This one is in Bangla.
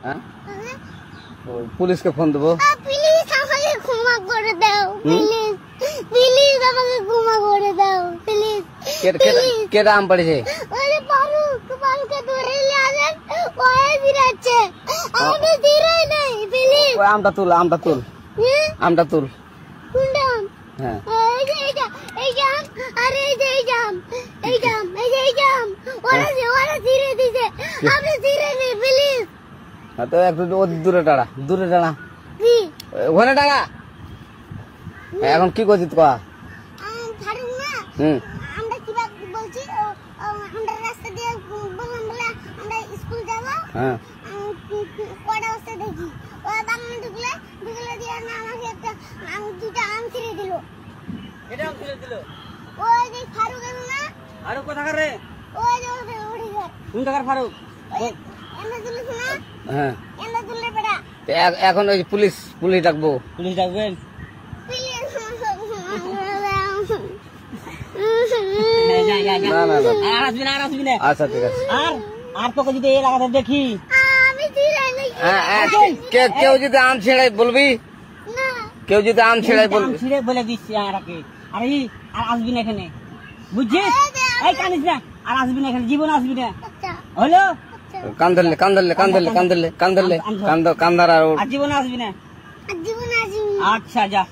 হ্যাঁ পুলিশকে ফোন দেবো। প্লিজ আমাকে ক্ষমা করে দাও, প্লিজ প্লিজ আমাকে ক্ষমা করে দাও প্লিজ। কেটা আম পড়েছে? ওই ফারুককে ধরে নিয়ে আসেন, ওই ফিরাচ্ছে, আমি ধীরে নেই প্লিজ। ওই আমটা তুল, আমটা তুল, আমটা তুল। কোনটা আম? হ্যাঁ এই জাম, আরে এই জাম, ওরা ধীরে দিছে, আপনি ধীরে নেই প্লিজ। তো একটু দূরে টাড়া, দূরে টাড়া, কি ওখানে টাড়া। এখন কি করছিস কয়া? ফারুক না, আমরা কিবা বলছি, আমরা রাস্তা দিয়ে বললাম বলে আমরা স্কুল যাবো। হ্যাঁ কয়টা বস্তা দেখি ওরা বাগানে ঢুকলে দিয়ে না আমাকে একটা দুটা আম ছিঁড়ে দিল। এটা আম ছিঁড়ে দিল? ওই যে ফারুক এলো না? ফারুক কোথাকার রে? ওই যে উড়ি ঘর। কোন জায়গার ফারুক? এনে দিলিস না? হ্যাঁ এনে দিলে বেটা। এখন ওই পুলিশ ডাকবো। পুলিশ ডাকবেন? আচ্ছা ঠিক আছে। আর তোকে যদি এই লাগাতে দেখি, কেউ যদি আম ছেড়াই বলবি, কেউ যদি আম ছেড়াই বলবি, ছিঁড়ে বলে দিচ্ছি আমাকে। আর আসবি না এখানে, বুঝছিস? এই কানিস না, আর আসবি না এখানে, জীবন আসবি না, হলো? কান ধরলে কান্দার আর জীবন আসবি না। জীবন আসবি। আচ্ছা যা।